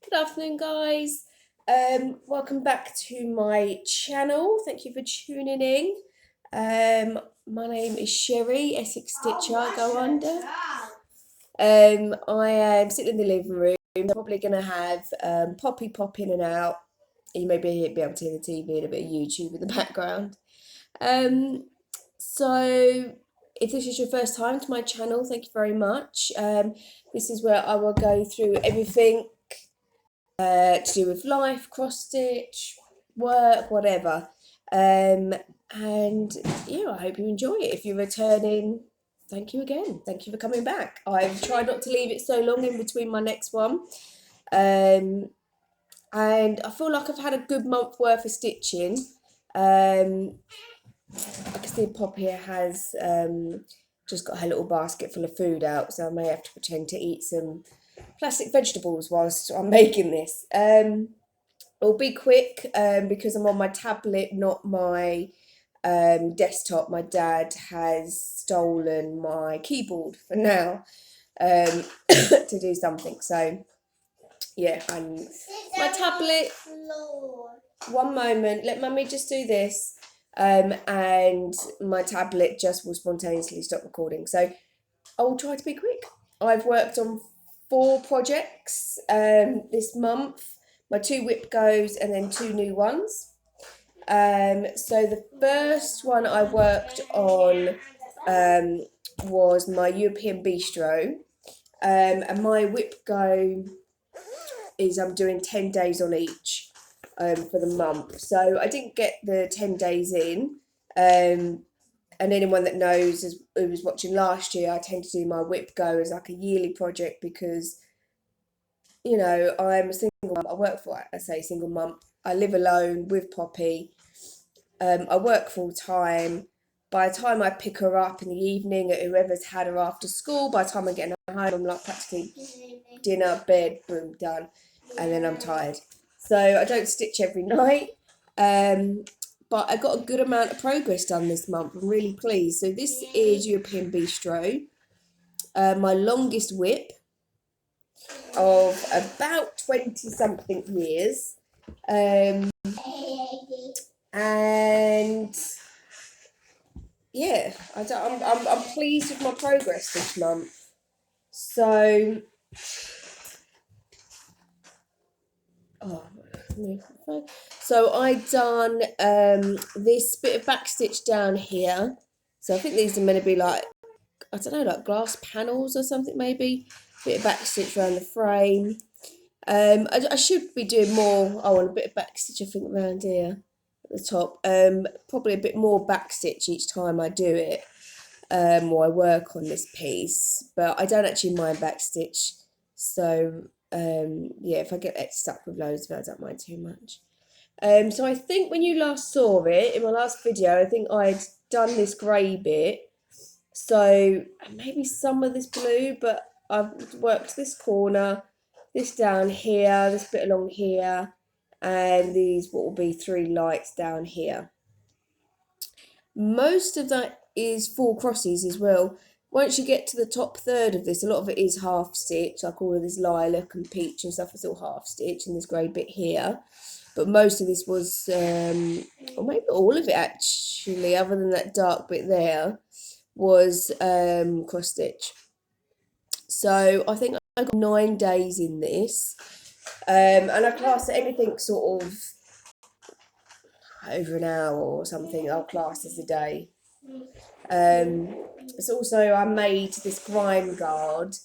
Good afternoon, guys. Welcome back to my channel. Thank you for tuning in. My name is Sherry, Essex Stitcher, I go under. I am sitting in the living room. I'm probably going to have Poppy pop in and out. You may be able to hear the TV and a bit of YouTube in the background. So if this is your first time to my channel, thank you very much. This is where I will go through everything to do with life, cross stitch, work, whatever. And yeah, I hope you enjoy it. If you're returning, thank you again. Thank you for coming back. I've tried not to leave it so long in between my next one. And I feel like I've had a good month worth of stitching. I can see Pop here has just got her little basket full of food out, so I may have to pretend to eat some plastic vegetables whilst I'm making this. It'll be quick because I'm on my tablet, not my desktop. My dad has stolen my keyboard for now to do something. So yeah, and my tablet. One moment, let mummy just do this. And my tablet just will spontaneously stop recording. So I'll try to be quick. I've worked on 4 projects this month. My 2 WIPGOs and then 2 new ones. So the first one I worked on was my European Bistro. And my WIPGO is I'm doing 10 days on each for the month. So I didn't get the 10 days in. And anyone that knows who was watching last year, I tend to do my WIPGO as like a yearly project because, you know, I'm a single mum. I work for, I say single mum. I live alone with Poppy. I work full time. By the time I pick her up in the evening at whoever's had her after school, by the time I'm getting her home, I'm like practically dinner, bed, boom, done. And then I'm tired. So I don't stitch every night. But I got a good amount of progress done this month. I'm really pleased. So this is European Bistro. My longest WIP of about 20-something years. And yeah, I'm pleased with my progress this month. So, I done this bit of backstitch down here. So I think these are meant to be like, I don't know, like glass panels or something maybe. Bit of backstitch around the frame. I should be doing more. Oh, and a bit of backstitch I think around here at the top. Probably a bit more backstitch each time I do it. Or I work on this piece, but I don't actually mind backstitch. So yeah, if I get stuck with loads of it, I don't mind too much. So I think when you last saw it in my last video, I think I'd done this grey bit. So maybe some of this blue, but I've worked this corner, this down here, this bit along here, and these what will be 3 lights down here. Most of that is 4 crosses as well. Once you get to the top third of this, a lot of it is half stitch, like all of this lilac and peach and stuff is all half stitch, and this grey bit here. But most of this was, or maybe all of it actually, other than that dark bit there, was cross stitch. So I think I got 9 days in this, and I class anything sort of over an hour or something. I'll class as a day. It's also I made this grime guard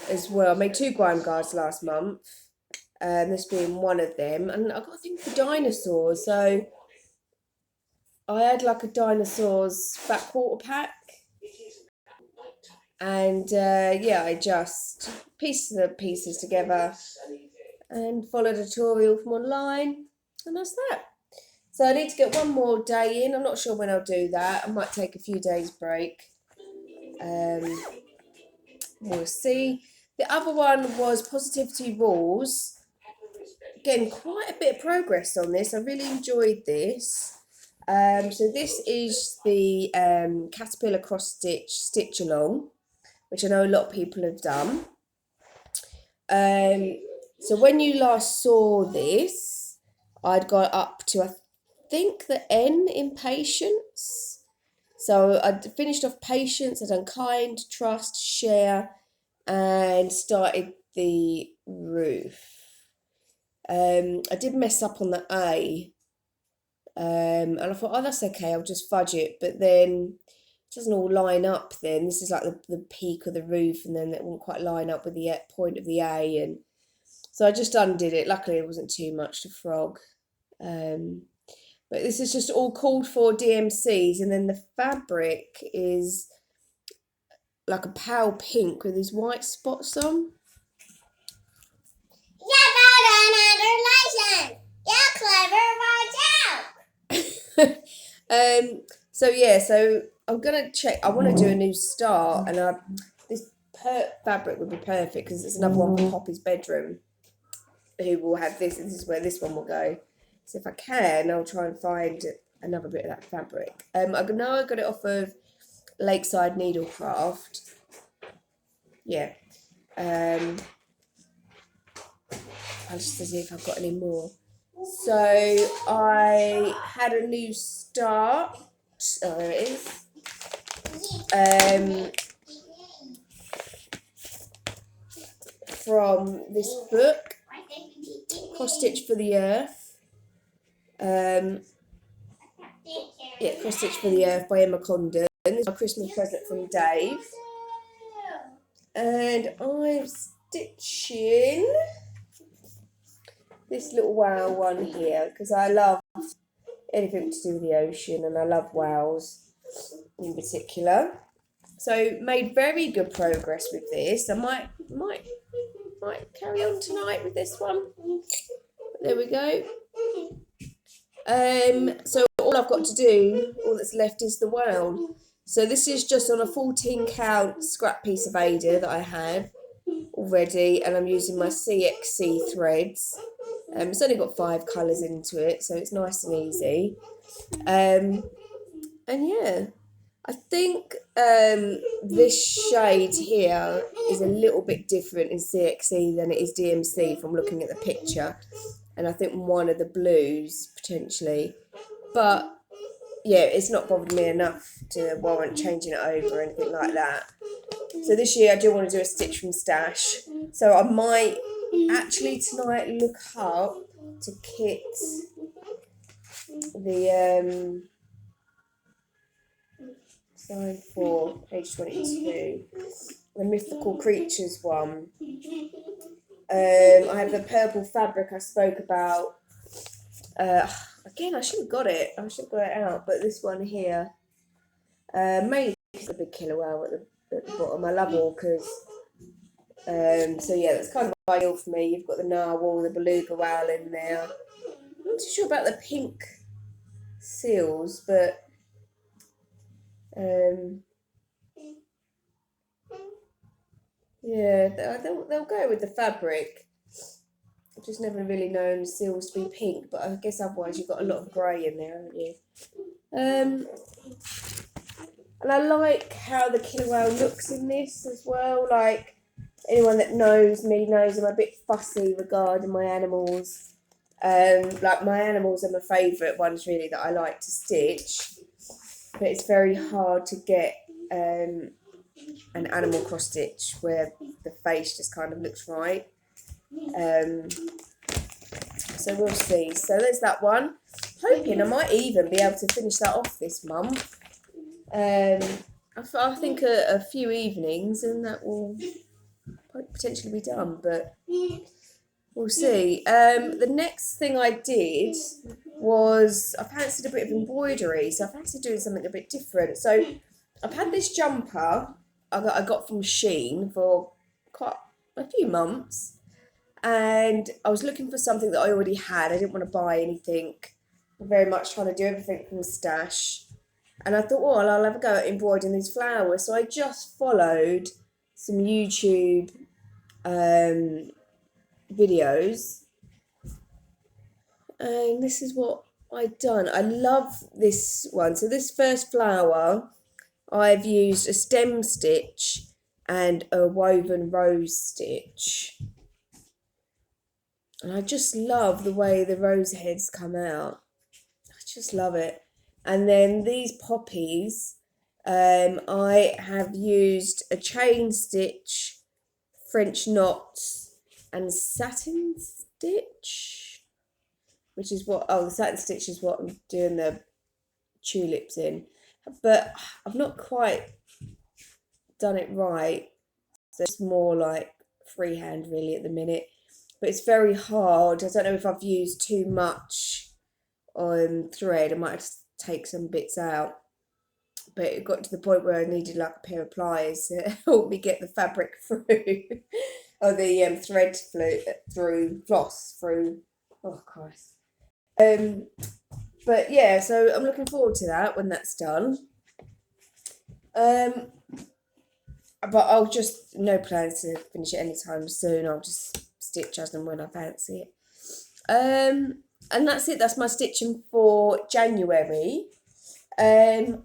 as well. I made 2 grime guards last month. This being one of them, and I got a thing for dinosaurs. So I had like a dinosaurs backwater pack. And yeah, I just pieced the pieces together and followed a tutorial from online, and that's that. So I need to get one more day in. I'm not sure when I'll do that. I might take a few days break. We'll see. The other one was Positivity Rules. Again, quite a bit of progress on this. I really enjoyed this. So this is the Caterpillar cross stitch along, which I know a lot of people have done. So when you last saw this, I'd got up to, I think, the N in patience. So I'd finished off patience, I'd done kind, trust, share, and started the roof. I did mess up on the A, and I thought, oh, that's okay, I'll just fudge it. But then it doesn't all line up then. This is like the peak of the roof, and then it won't quite line up with the point of the A. And so I just undid it. Luckily, it wasn't too much to frog. But this is just all called for DMCs. And then the fabric is like a pale pink with these white spots on. So yeah, so I'm gonna check. I want to do a new start, and this fabric would be perfect because it's another one for Poppy's bedroom, who will have this, and this is where this one will go. So if I can, I'll try and find another bit of that fabric. I know I got it off of Lakeside Needlecraft. Yeah. I'll just see if I've got any more. So I had a new start. Oh, there it is. From this book, Cross Stitch for the Earth. Cross Stitch for the Earth by Emma Condon. This is my Christmas present from Dave. And I'm stitching this little whale one here because I love anything to do with the ocean, and I love whales in particular. So made very good progress with this. I might carry on tonight with this one. But there we go. So all I've got to do, all that's left, is the whale. So this is just on a 14 count scrap piece of Ada that I had already, and I'm using my CXC threads. It's only got 5 colours into it, so it's nice and easy. And yeah, I think this shade here is a little bit different in CXC than it is DMC from looking at the picture. And I think one of the blues, potentially. But yeah, it's not bothered me enough to warrant changing it over or anything like that. So this year I do want to do a stitch from stash. So I might actually tonight look up to kit the sign 4, page 22, the Mythical Creatures one. I have the purple fabric I spoke about. Again, I should have got it. I should have got it out. But this one here, mainly because the big killer whale at the bottom. I love orcas. So yeah, that's kind of ideal for me. You've got the narwhal, the beluga whale in there. I'm not too sure about the pink seals, but yeah, they'll go with the fabric. I've just never really known seals to be pink, but I guess otherwise you've got a lot of grey in there, haven't you? And I like how the killer whale looks in this as well. Like, anyone that knows me knows I'm a bit fussy regarding my animals. Like, my animals are my favourite ones, really, that I like to stitch. But it's very hard to get an animal cross stitch where the face just kind of looks right. So we'll see. So there's that one. Hoping I might even be able to finish that off this month. I think a few evenings and that will potentially be done, but we'll see. The next thing I did was I fancied a bit of embroidery, so I fancied doing something a bit different. So I've had this jumper I got from Shein for quite a few months, and I was looking for something that I already had. I didn't want to buy anything. I'm very much trying to do everything from stash. And I thought, well, I'll have a go at embroidering these flowers. So I just followed some YouTube videos. And this is what I've done. I love this one. So this first flower, I've used a stem stitch and a woven rose stitch. And I just love the way the rose heads come out. I just love it. And then these poppies, I have used a chain stitch, French knots, and satin stitch, which is what, the satin stitch is what I'm doing the tulips in. But I've not quite done it right. So it's more like freehand really at the minute. But it's very hard. I don't know if I've used too much thread. I might have to take some bits out. But it got to the point where I needed like a pair of pliers to help me get the fabric through, or the thread through, floss through. Oh Christ. But yeah, so I'm looking forward to that when that's done. But I'll just, no plans to finish it anytime soon. I'll just stitch as and when I fancy it. And that's it. That's my stitching for January. I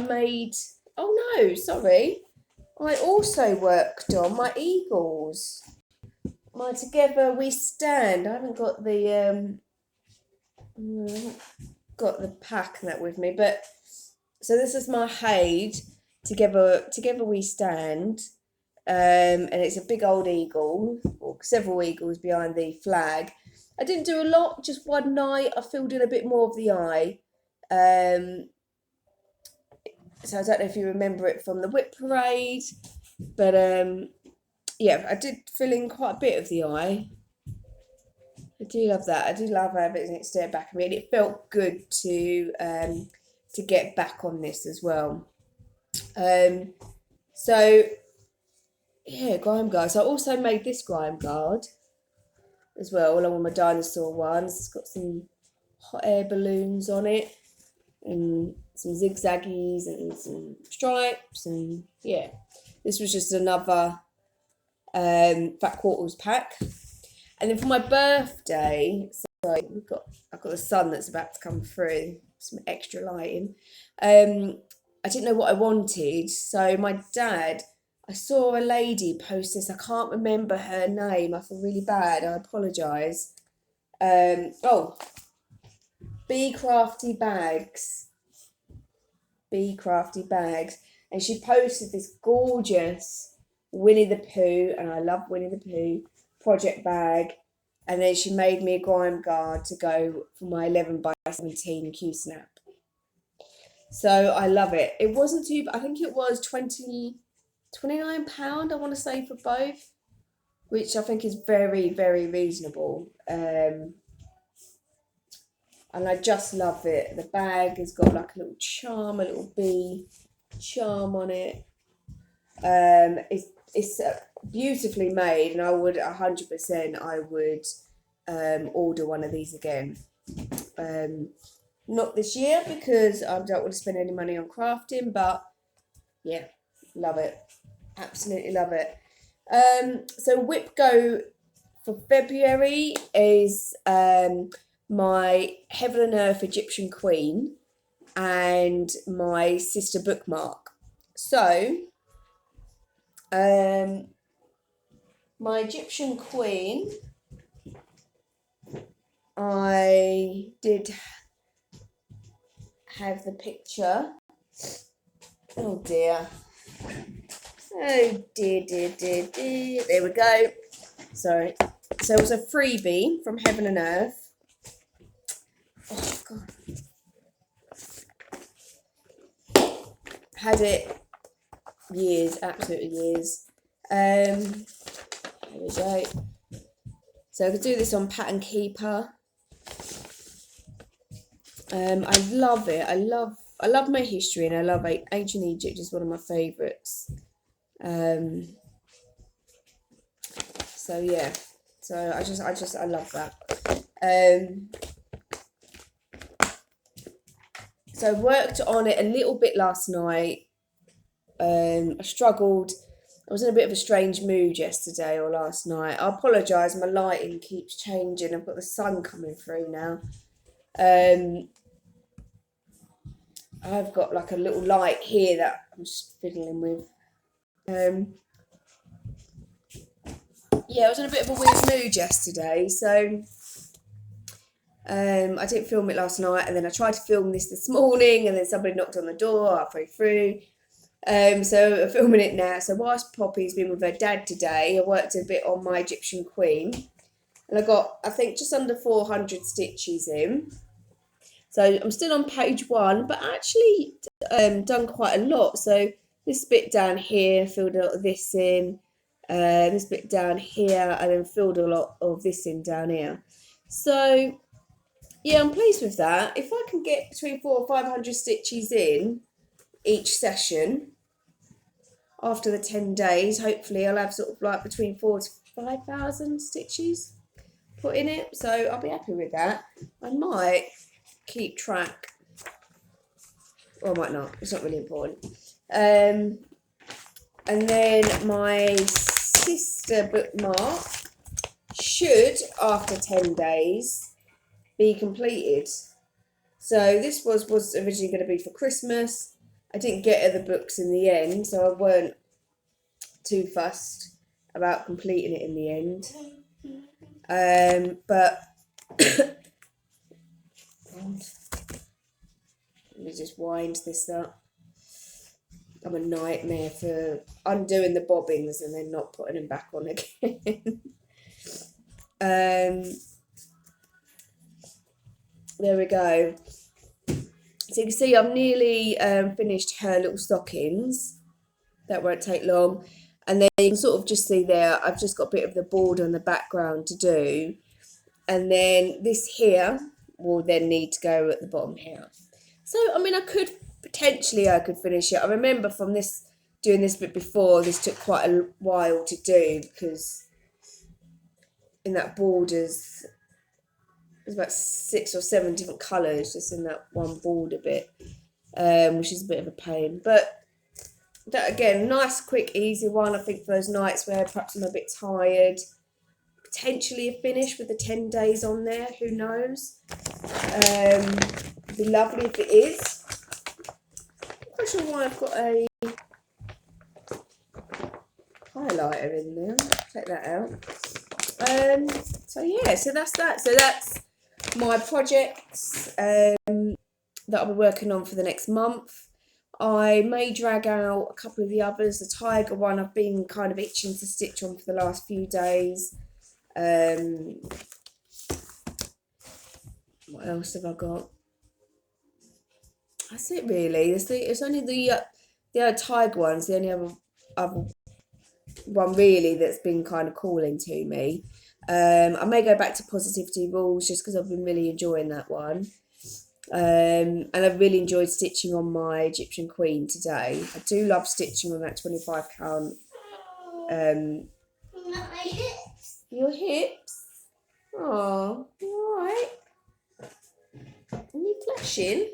made, oh no, sorry. I also worked on my eagles. My Together We Stand. I haven't got the pack and that with me, but so this is my Haid Together We Stand. And it's a big old eagle, or several eagles behind the flag. I didn't do a lot, just one night. I filled in a bit more of the eye. So I don't know if you remember it from the whip parade, but yeah, I did fill in quite a bit of the eye. I do love that. I do love having it stare back at me, and it felt good to get back on this as well. So yeah, grime guards. I also made this grime guard as well, along with my dinosaur ones. It's got some hot air balloons on it, and some zigzaggies and some stripes, and yeah, this was just another Fat Quarters pack. And then for my birthday, so I've got the sun that's about to come through, some extra lighting. I didn't know what I wanted, so my dad, I saw a lady post this. I can't remember her name. I feel really bad. I apologise. Bee Crafty Bags. Bee Crafty Bags. And she posted this gorgeous Winnie the Pooh, and I love Winnie the Pooh, project bag. And then she made me a grime guard to go for my 11x17 Q-snap. So I love it. It wasn't too, I think it was £29, I want to say, for both, which I think is very, very reasonable. And I just love it. The bag has got like a little charm, a little bee charm on it. It's beautifully made, and I would 100% I would order one of these again. Not this year because I don't want to spend any money on crafting, but yeah, love it. Absolutely love it. So WIPGO for February is my Heaven and Earth Egyptian Queen and my sister bookmark. So my Egyptian Queen, I did have the picture. Oh dear. Oh dear. There we go. Sorry. So it was a freebie from Heaven and Earth. Oh God. Had it years, absolutely years. There we go. So I could do this on Pattern Keeper. I love it. I love my history, and I love ancient Egypt. Is one of my favourites. So yeah. So I love that. So I worked on it a little bit last night. I struggled. I was in a bit of a strange mood yesterday or last night. I apologise, my lighting keeps changing. I've got the sun coming through now. I've got like a little light here that I'm just fiddling with. yeah, I was in a bit of a weird mood yesterday, so I didn't film it last night, and then I tried to film this morning, and then somebody knocked on the door halfway through. So I'm filming it now. So whilst Poppy's been with her dad today, I worked a bit on my Egyptian queen, and I got, I think, just under 400 stitches in. So I'm still on page 1, but actually done quite a lot. So this bit down here, filled a lot of this in. This bit down here, and then filled a lot of this in down here. So yeah, I'm pleased with that. If I can get between 400 or 500 stitches in each session after the 10 days, hopefully I'll have sort of like between 4,000 to 5,000 stitches put in it. So I'll be happy with that. I might keep track, or I might not. It's not really important. And then my sister bookmark should, after 10 days, be completed. So this was originally going to be for Christmas. I didn't get her the books in the end, so I weren't too fussed about completing it in the end. But let me just wind this up. I'm a nightmare for undoing the bobbins and then not putting them back on again. There we go. So you can see I've nearly finished her little stockings. That won't take long. And then you can sort of just see there, I've just got a bit of the border on the background to do. And then this here will then need to go at the bottom here. So, I mean, I could finish it. I remember from doing this bit before, this took quite a while to do because in that borders, there's about 6 or 7 different colours just in that one border bit, which is a bit of a pain. But that, again, nice, quick, easy one. I think for those nights where perhaps I'm a bit tired, potentially a finish with the 10 days on there, who knows. It'd be lovely if it is. I'm not sure why I've got a highlighter in there. Take that out. So yeah, so that's that. So that's my projects that I'll be working on for the next month. I may drag out a couple of the others. The tiger one I've been kind of itching to stitch on for the last few days. What else have I got? That's it really. It's only the other tiger one's the only other one really that's been kind of calling to me. I may go back to Positivity Rules just because I've been really enjoying that one. And I've really enjoyed stitching on my Egyptian Queen today. I do love stitching on that 25 count. Not my hips. Your hips? Oh, you alright? Are you flashing?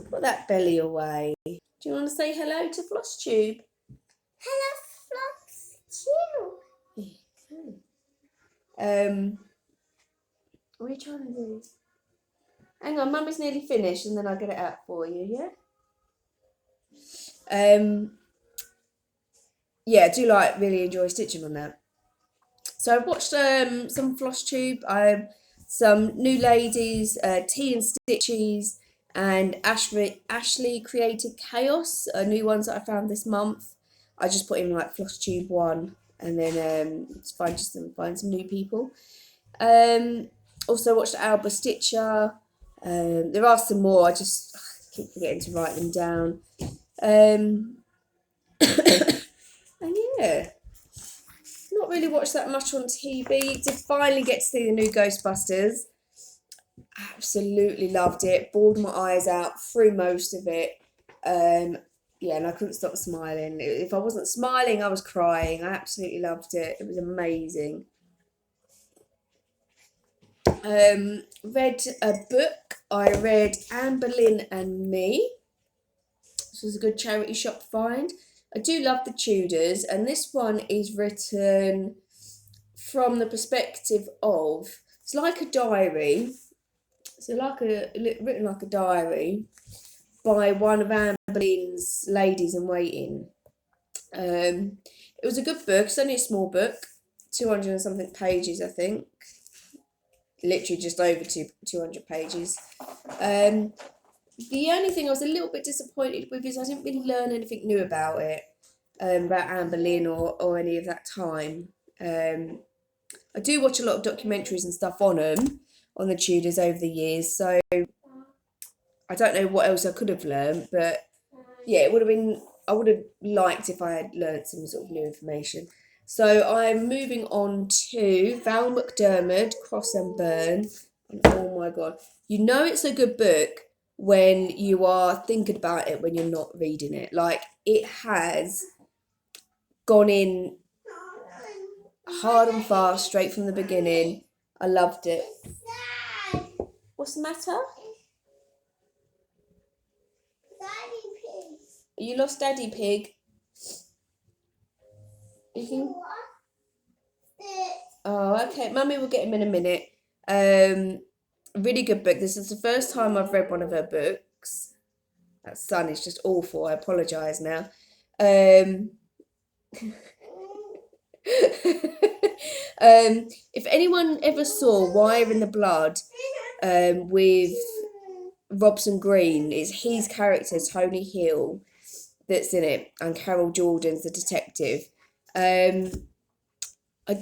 Put that belly away. Do you want to say hello to flosstube? Hello, flosstube. What are you trying to do? Hang on, Mummy's nearly finished and then I'll get it out for you, yeah? Yeah, I do really enjoy stitching on that. So I've watched some flosstube, some new ladies, Tea and Stitches, and Ashley Created Chaos, new ones that I found this month. I just put in like flosstube 1 and then find some new people. Also watched Alba Stitcher. There are some more. I just keep forgetting to write them down. And yeah, not really watched that much on TV. Did finally get to see the new Ghostbusters. Absolutely loved it. Bawled my eyes out through most of it. Yeah, and I couldn't stop smiling. If I wasn't smiling, I was crying. I absolutely loved it. It was amazing. Read a book. I read Anne Boleyn and Me. This was a good charity shop find. I do love the Tudors, and this one is written from the perspective of, it's like a diary. So written like a diary by one of Anne Boleyn's ladies in waiting. It was a good book. It's only a small book, 200 and something pages, I think. Literally just over 200 pages. The only thing I was a little bit disappointed with is I didn't really learn anything new about it, about Anne Boleyn or any of that time. I do watch a lot of documentaries and stuff on them, on the Tudors over the years, so I don't know what else I could have learned, but yeah, it would have been, I would have liked if I had learnt some sort of new information. So I'm moving on to Val McDermid, Cross and Burn. And oh my God. You know it's a good book when you are thinking about it when you're not reading it. Like, it has gone in hard and fast, straight from the beginning. I loved it. What's the matter? You lost Daddy Pig? You can... Oh, okay. Mummy will get him in a minute. Really good book. This is the first time I've read one of her books. That sun is just awful. I apologise now. If anyone ever saw Wire in the Blood with Robson Green, it's his character, Tony Hill, that's in it, and Carol Jordan's the detective. I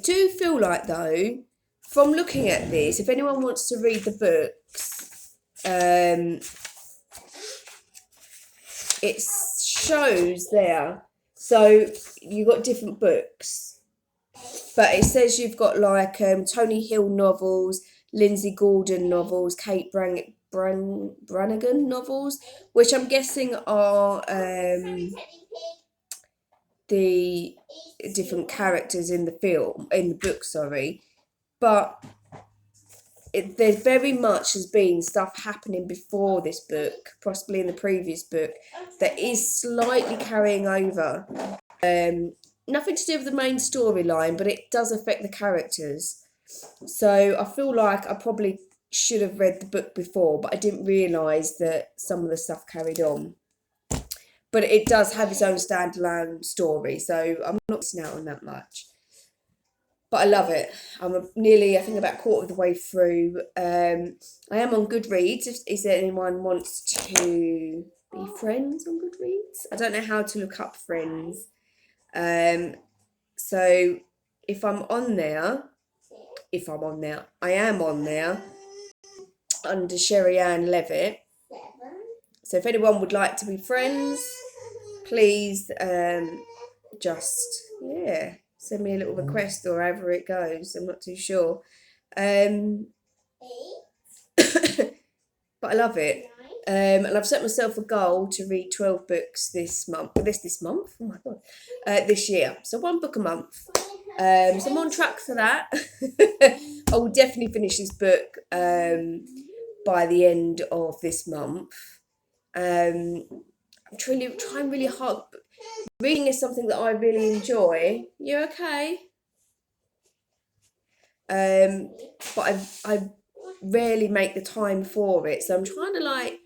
do feel like, though, from looking at this, if anyone wants to read the books, it shows there. So you've got different books, but it says you've got like Tony Hill novels, Lindsay Gordon novels, Kate Brannigan novels, which I'm guessing are the different characters in the book, sorry. But there very much has been stuff happening before this book, possibly in the previous book, that is slightly carrying over. Nothing to do with the main storyline, but it does affect the characters. So I feel like I probably should have read the book before, but I didn't realise that some of the stuff carried on. But it does have its own standalone story, so I'm not missing out on that much. But I love it. I'm nearly, I think, about a quarter of the way through. I am on Goodreads. If anyone wants to be friends on Goodreads, I don't know how to look up friends. So if I'm on there, I am on there under Sherry Ann Levitt. So if anyone would like to be friends, please just, send me a little request or however it goes. I'm not too sure. But I love it. And I've set myself a goal to read 12 books this month. This month? Oh my God. This year. So 1 book a month. So I'm on track for that. I will definitely finish this book by the end of this month. I'm trying really hard. Reading is something that I really enjoy. You okay? But I rarely make the time for it. So I'm trying to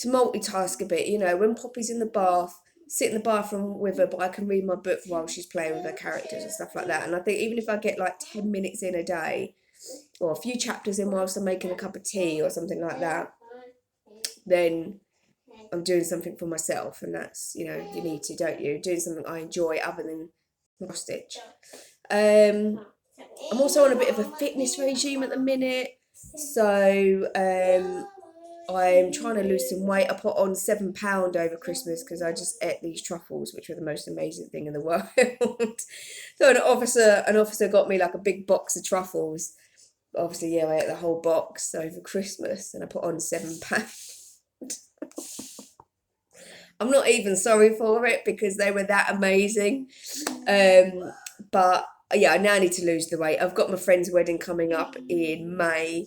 multitask a bit. You know, when Poppy's in the bath, sit in the bathroom with her, but I can read my book while she's playing with her characters and stuff like that. And I think even if I get like 10 minutes in a day, or a few chapters in whilst I'm making a cup of tea or something like that, then I'm doing something for myself. And that's, you know, you need to, don't you? Doing something I enjoy other than cross stitch. I'm also on a bit of a fitness regime at the minute. So I'm trying to lose some weight. I put on 7 pounds over Christmas because I just ate these truffles, which were the most amazing thing in the world. So an officer got me like a big box of truffles. Obviously, I ate the whole box over Christmas and I put on 7 pounds. I'm not even sorry for it because they were that amazing. But yeah, I now need to lose the weight. I've got my friend's wedding coming up in May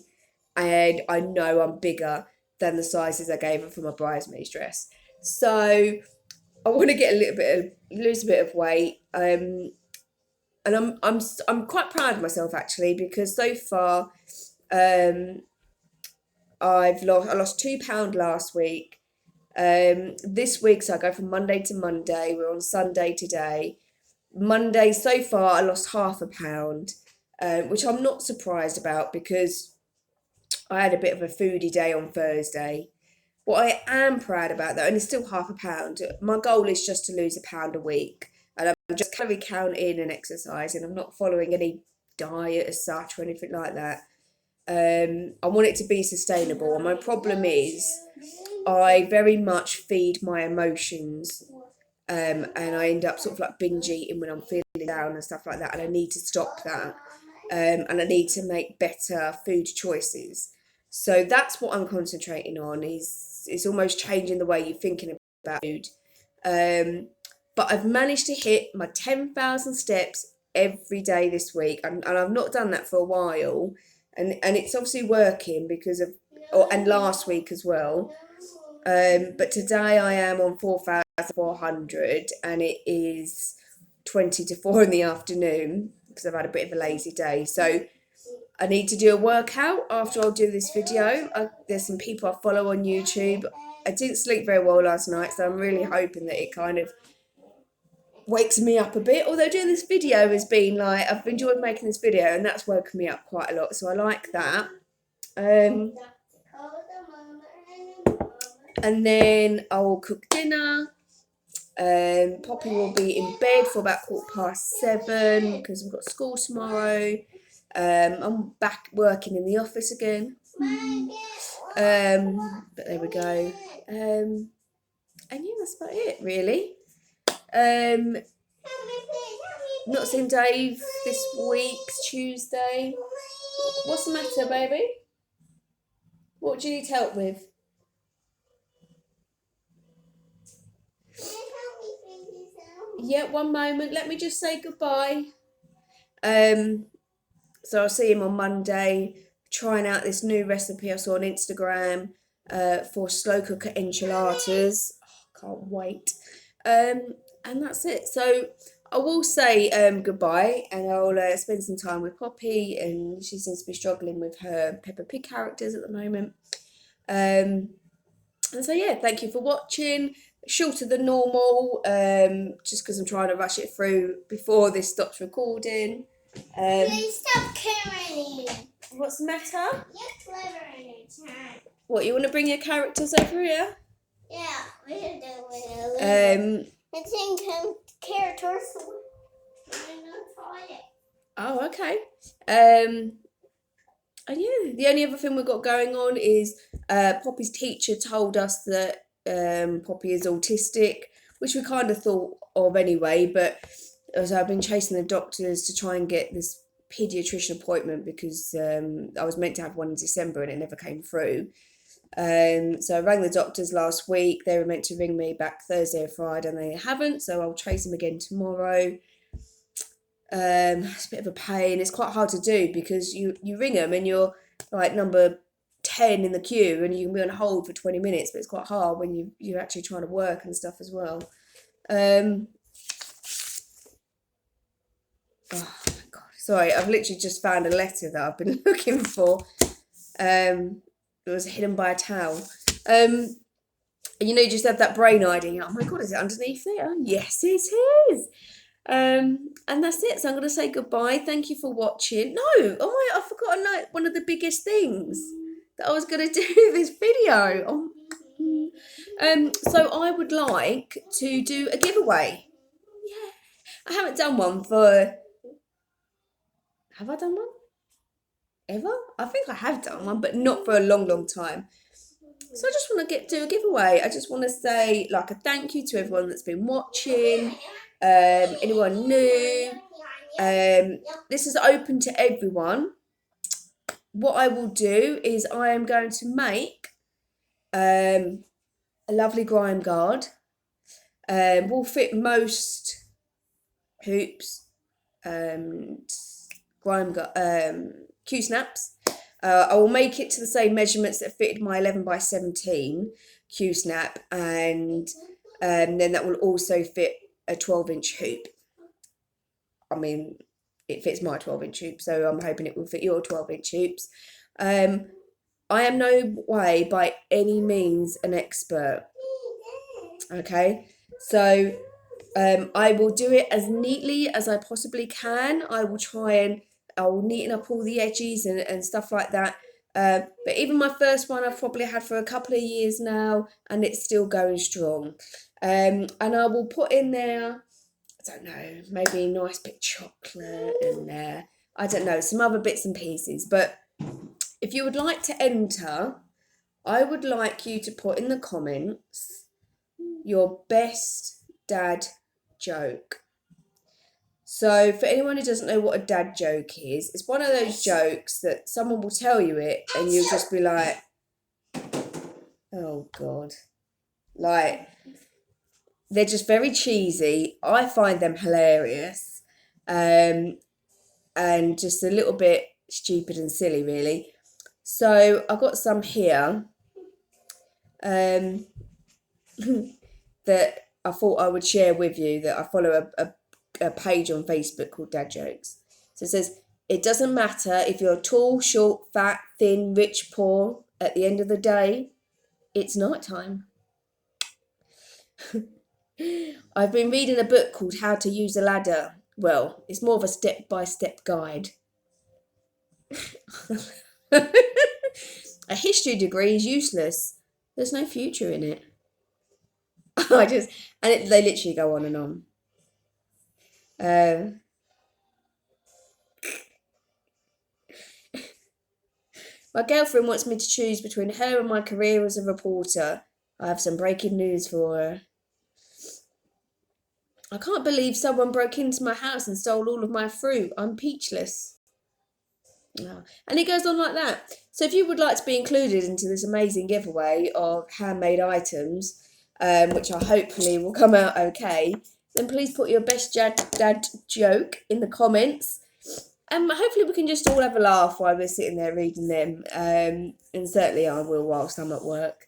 and I know I'm bigger than the sizes I gave her for my bridesmaid's dress. So I want to lose a bit of weight. And I'm quite proud of myself actually, because so far I lost 2 pounds last week. This week, so I go from Monday to Monday. We're on Sunday today. Monday so far I lost half a pound, which I'm not surprised about because I had a bit of a foodie day on Thursday. What I am proud about though, and it's still half a pound, my goal is just to lose a pound a week. And I'm just calorie counting and exercising. I'm not following any diet as such or anything like that. I want it to be sustainable. And my problem is I very much feed my emotions. And I end up sort of like binge eating when I'm feeling down and stuff like that. And I need to stop that. And I need to make better food choices. So that's what I'm concentrating on. Is almost changing the way you're thinking about food. But I've managed to hit my 10,000 steps every day this week, and I've not done that for a while, and it's obviously working because of, and last week as well. But today I am on 4,400, and it is 20 to 4 in the afternoon because I've had a bit of a lazy day. So I need to do a workout after I'll do this video. There's some people I follow on YouTube. I didn't sleep very well last night, so I'm really hoping that it kind of wakes me up a bit. Although doing this video has been like, I've enjoyed making this video and that's woken me up quite a lot, so I like that. And then I will cook dinner. Poppy will be in bed for about 7:15 because we've got school tomorrow. I'm back working in the office again. But there we go. And yeah, that's about it really. Not seen Dave this week, Tuesday. What's the matter, baby? What do you need help with? Yeah, one moment. Let me just say goodbye. So I'll see him on Monday, trying out this new recipe I saw on Instagram for slow cooker enchiladas. Oh, can't wait. And that's it. So I will say goodbye, and I'll spend some time with Poppy, and she seems to be struggling with her Peppa Pig characters at the moment. And so yeah, thank you for watching. Shorter than normal, just because I'm trying to rush it through before this stops recording. Please stop carrying. What's the matter? You're clever in your time. What, you want to bring your characters over here? Yeah, we should do it. I think characters will not try it. Oh, okay. And yeah, the only other thing we've got going on is Poppy's teacher told us that Poppy is autistic, which we kind of thought of anyway, but as I've been chasing the doctors to try and get this paediatrician appointment because I was meant to have one in December and it never came through. So I rang the doctors last week. They were meant to ring me back Thursday or Friday and they haven't, so I'll chase them again tomorrow. It's a bit of a pain. It's quite hard to do because you ring them and you're like number 10 in the queue and you can be on hold for 20 minutes, but it's quite hard when you're actually trying to work and stuff as well. Oh my God, sorry, I've literally just found a letter that I've been looking for. It was hidden by a towel. And you know, you just have that brain idea. Oh my God, is it underneath it? Oh, yes, it is. And that's it. So I'm going to say goodbye. Thank you for watching. No, oh my, I forgot one of the biggest things that I was going to do this video. So I would like to do a giveaway. Yeah, I haven't done one for. Have I done one? Ever? I think I have done one, but not for a long, long time. So I just want to do a giveaway. I just want to say like a thank you to everyone that's been watching. Anyone new. This is open to everyone. What I will do is I am going to make a lovely grime guard. Will fit most hoops and grime Q snaps. I will make it to the same measurements that fitted my 11x17 Q snap, and then that will also fit a 12-inch hoop. I mean, it fits my 12-inch hoop, so I'm hoping it will fit your 12-inch hoops. I am no way by any means an expert. Okay, so I will do it as neatly as I possibly can. I will try and I'll neaten up all the edges and stuff like that. But even my first one I've probably had for a couple of years now, and it's still going strong. And I will put in there, I don't know, maybe a nice bit of chocolate and I don't know, some other bits and pieces. But if you would like to enter, I would like you to put in the comments your best dad joke. So for anyone who doesn't know what a dad joke is, it's one of those jokes that someone will tell you it and you'll just be like, oh God. Like, they're just very cheesy. I find them hilarious. And just a little bit stupid and silly, really. So I've got some here that I thought I would share with you, that I follow a page on Facebook called Dad Jokes. So it says, it doesn't matter if you're tall, short, fat, thin, rich, poor. At the end of the day, it's night time. I've been reading a book called How to Use a Ladder. Well, it's more of a step-by-step guide. A history degree is useless. There's no future in it. They literally go on and on. My girlfriend wants me to choose between her and my career as a reporter. I have some breaking news for her. I can't believe someone broke into my house and stole all of my fruit. I'm peachless. Oh. And it goes on like that. So if you would like to be included into this amazing giveaway of handmade items, which I hopefully will come out okay, then please put your best dad joke in the comments. And hopefully we can just all have a laugh while we're sitting there reading them. And certainly I will whilst I'm at work.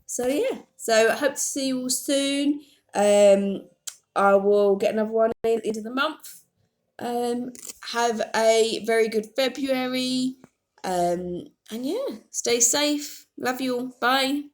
So yeah, so I hope to see you all soon. I will get another one at the end of the month. Have a very good February. And yeah, stay safe. Love you all. Bye.